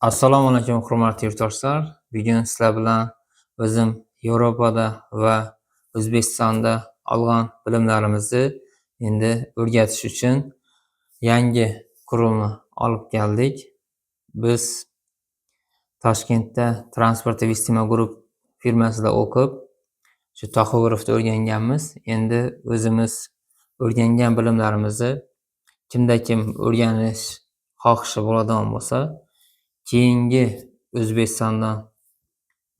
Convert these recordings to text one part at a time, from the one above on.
Assalomu alaykum hurmatli yurtdoshlar. Bugun sizlar bilan o'zim Yevropada va O'zbekistonda olgan bilimlarimizni endi o'rgatish uchun yangi qurilma olib keldik. Biz Toshkentda Transport Vestimo Group firmasida o'qib, shu taxografda o'rganganmiz. Endi o'zimiz o'rgangan bilimlarimizni kimda kim o'rganish xohishi bo'ladigan bo'lsa, keyingi O'zbekistondan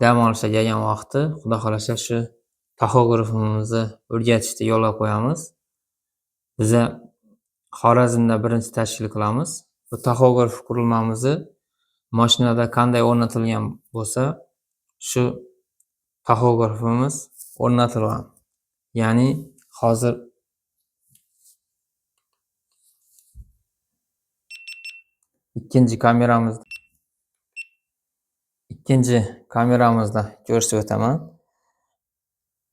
dam olishga kelgan vaqti xudo xolasa shu taxografimizni o'rgatishni yo'lga qo'yamiz. Biza Xorazmda birinchi tashkil qilamiz. Bu taxograf qurilmamizni mashinada qanday o'rnatilgan bo'lsa, shu taxografimiz o'rnatilgan. Ya'ni hozir ikkinchi kameramizda ko'rsatib o'taman.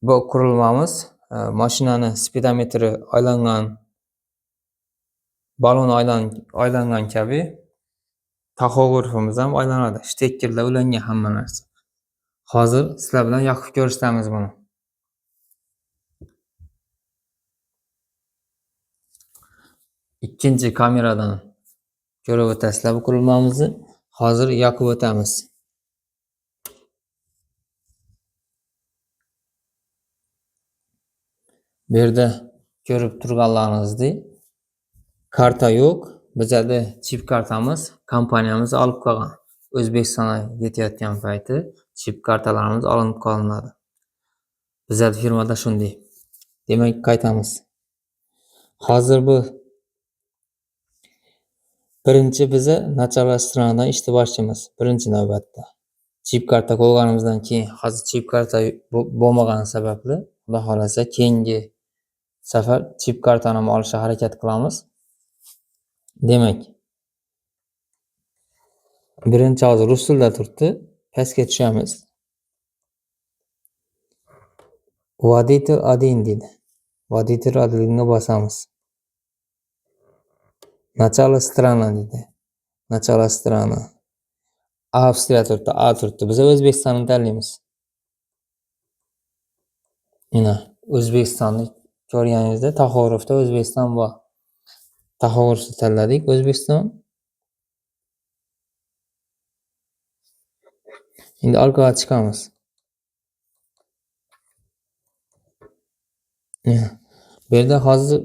Bu qurilmamiz mashinani speedometri aylangan, balon aylangan kabi taxografimiz ham aylanadi. Shtekkerda ulangan hamma narsa. Hozir sizlar bilan yoqib ko'rsatamiz buni. Ikkinchi kameradan ko'rib o'tasizlar bu qurilmamizni. Hozir yoqib o'tamiz. Bu yerda ko'rib turganlaringizdek karta yo'q. Bizada chip kartamiz kompaniyamiz olib qolgan. O'zbekistonga yetayotgan payti chip kartalarimiz olinib qolinadi. Bizada firmada shunday. Demak, qaytamiz. Hozir bu birinchi biza nachalashtirishdan ishni boshlaymiz. Birinchi navbatda chip karta qo'yganimizdan keyin hozir chip karta bo'lmagan sababli xudo xolasa keyingi safar chip kartani ham olishga harakat qilamiz. Demak, birinchi hozir rus tilida turibdi. Pastga tushamiz. Водитель 1 deydi. Водитель 1ga bosamiz. Начало страна deydi. Начало страна. Avstriya turibdi, A turibdi. Biz O'zbekistonni tanlaymiz. Mana O'zbekistonni ko'rganingizda taxografda O'zbekiston bor. Taxografni tanladik, O'zbekiston. Endi orqaga chiqamiz. Bu yerda hozir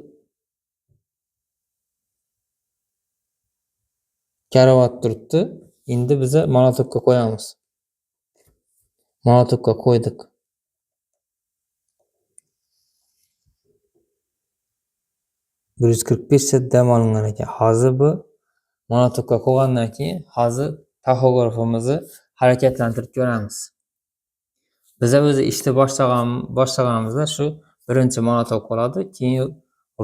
karavot turibdi. Endi biza monotokka qo'yamiz. Monotokka qo'ydik. Bir 145 dam olingan ekan. Hozir bu monotokka qo'ygandan keyin hozir taxografimizni harakatlantirib ko'ramiz. Biza o'zi ishni boshlaganimizda shu birinchi monotok bo'ladi, keyin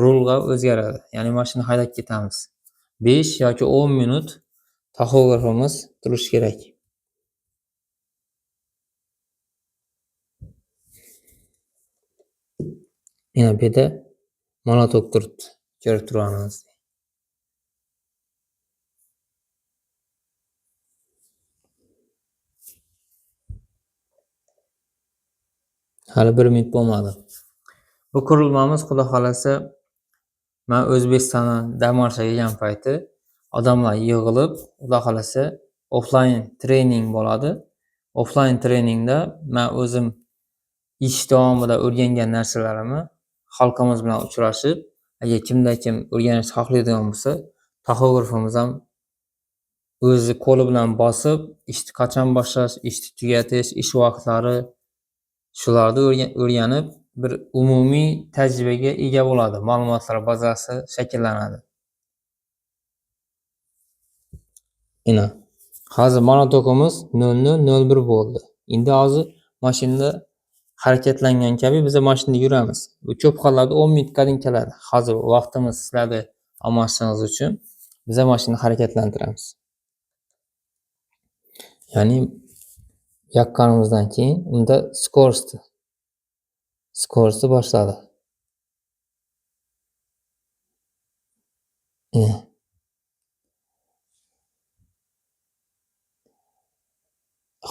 rulga o'zgaradi. Ya'ni mashina haydab ketamiz. 5 yoki 10 minut taxografimiz turishi kerak. Yana bu yerda monotok turibdi. Ko'rib turganimiz. Hali 1 minut bo'lmadi. Bu qurilmamiz xudo xolasa men O'zbekistondan dam olishga kelgan payti odamlar yig'ilib, xudo xolasa offline trening bo'ladi. Offline treningda men o'zim ish davomida o'rgangan narsalarimni xalqimiz bilan uchrashib, agar kimda kim o'rganishni xohlaydigan bo'lsa, taxografimiz ham o'zi qo'li bilan bosib, ishni qachon boshlash, ishni tugatish, ish vaqtlari shularni o'rganib, bir umumiy tajribaga ega bo'ladi. Ma'lumotlar bazasi shakllanadi. Mana hozir monotokimiz 0001 bo'ldi. Endi hozir mashinada harakatlangan kabi biz mashinada yuramiz. Bu ko'p hollarda 10 minutga keladi. Hozir vaqtimiz sizlarni almashishingiz uchun biz mashinani harakatlantiramiz. Ya'ni yaqqanimizdan keyin unda skorosti boshladi.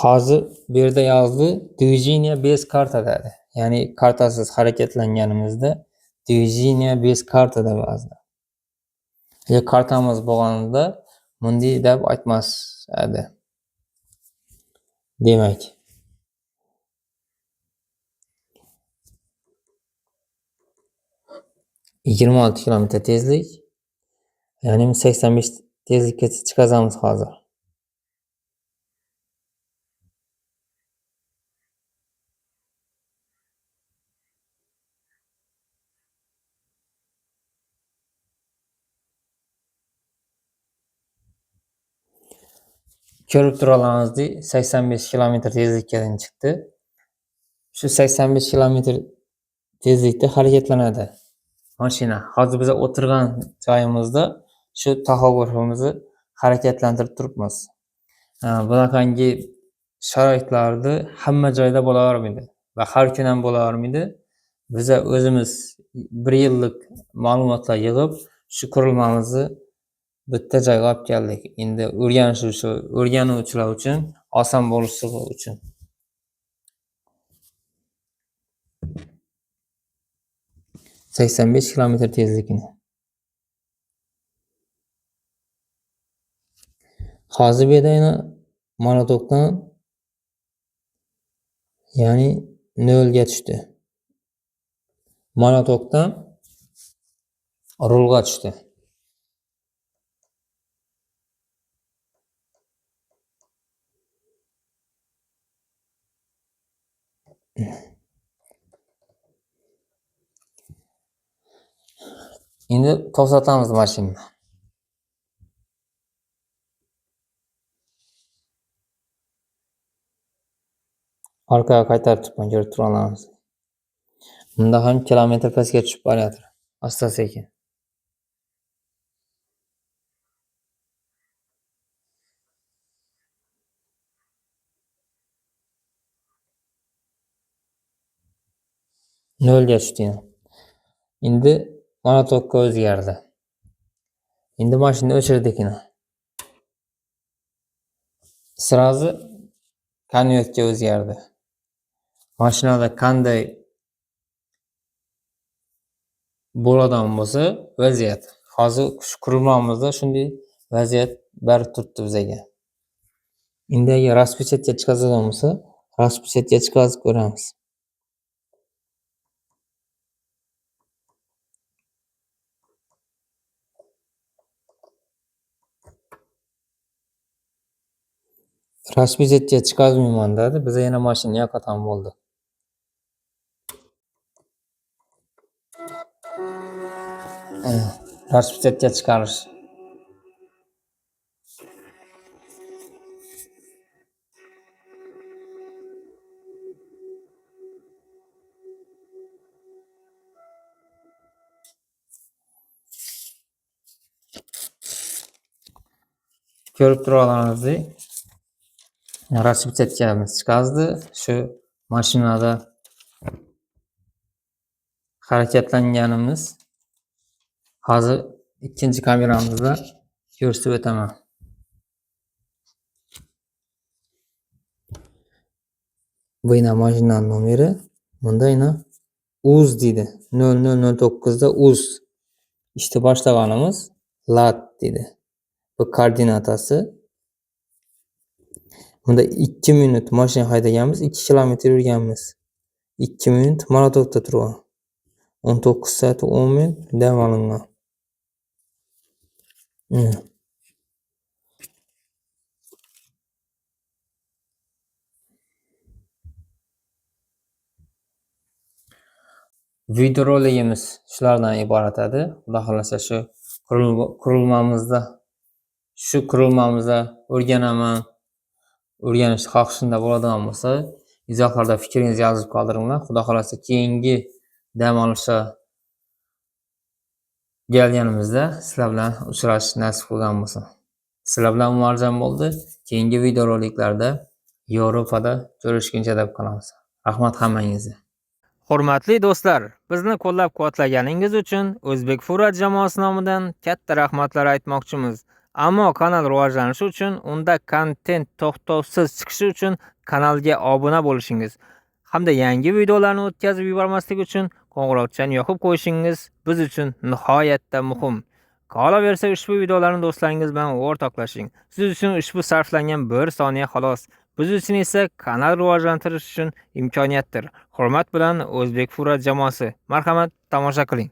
Hozir bu yerda yozdi движение без karta dedi. Ya'ni kartasiz harakatlanganimizda движение без karta deb yozdi. Kartamiz bo'lganida bunday deb aytmas edi. Demak, yigirma olti kilometr tezlik, ya'ni 85 tezlikka chiqazamiz hozir. Ko'rib turganingizdek 85 kilometr tezlikkadan chiqdi. Shu 85 kilometr tezlikda harakatlanadi mashina. Hozir biz o'tirgan joyimizda shu taxografimizni harakatlantirib turibmiz. Bunaqangi sharoitlarda hamma joyda bo'lavermaydi va har kun ham bo'lavermaydi. Biz o'zimiz 1 yillik ma'lumotlar yig'ib, shu qurilmamizni bitta joyga olib keldik. Endi o'rganuvchilar uchun oson bo'lishligi uchun. Seksen besh kilometr tezlikni. Hozir bu yerda monotokdan ya'ni 0 ga tushdi. Monotokdan rulga tushdi. Endi to'xtatamiz mashinani. Orqaga qaytarib ko'rib turamiz. Bunda ham kilometr pastga tushib borayotir. Asta-sekin. Nolga tushdi. Endi monotokka o'zgardi. Endi mashinani o'chirdik. Sirazi konvertga o'zgardi. Mashinada qanday bo'ladigan bo'lsa, vaziyat. Hozir qurilmamizda shunday vaziyat bari turibdi bizga. Endi agar распечатка chiqazadigan bo'lsa, распечатка chiqazib ko'ramiz. Распечатка chiqazmayman dedi. Biz yana mashina yo'qotgan bo'ldi. Распечатка chiqarish. Ko'rib turganingizdek, распечаткamiz chiqazdi. Shu mashinada harakatlanganimiz hozir ikkinchi kameramizda ko'rsatib o'taman. Bu yana mashinaning nomeri. Bunda yana uz deydi. 0009 da uz. İşte başlaganimiz lat dedi. Bu koordinatasi. Bunda 2 minut mashina haydaganmiz, 2 kilometr yurganmiz. 2 minut monotokda turgan. 19 soat 10 minut dam olingan. Videorolikimiz shulardan iborat edi. Xudo xolasa shu qurilmamizda o'rganishni xohishingda bo'ladigan bo'lsa, izohlarda fikringizni yozib qoldiringlar. Xudo xolasa keyingi dam olishga kelganimizda sizlar bilan uchrashish nasib qilgan bo'lsa. Sizlar bilan Umarjon bo'ldi. Keyingi videoroliklarda Yevropada ko'rishguncha deb qolamiz. Rahmat hammangizga. Hurmatli do'stlar, bizni qo'llab-quvvatlaganingiz uchun O'zbek Furat jamoasi nomidan katta rahmatlar aytmoqchimiz. Ammo kanal rivojlanishi uchun, unda kontent to'xtovsiz chiqishi uchun kanalga obuna bo'lishingiz hamda yangi videolarni o'tkazib yubormaslik uchun qo'ng'iroqchani yoqib qo'yishingiz biz uchun nihoyatda muhim. Qolaversa, ushbu videolarni do'stlaringiz bilan o'rtoqlashing. Siz uchun ushbu sarflangan 1 soniya xolos. Biz uchun esa kanal rivojlantirish uchun imkoniyatdir. Hurmat bilan O'zbek Fura jamoasi. Marhamat, tomosha qiling.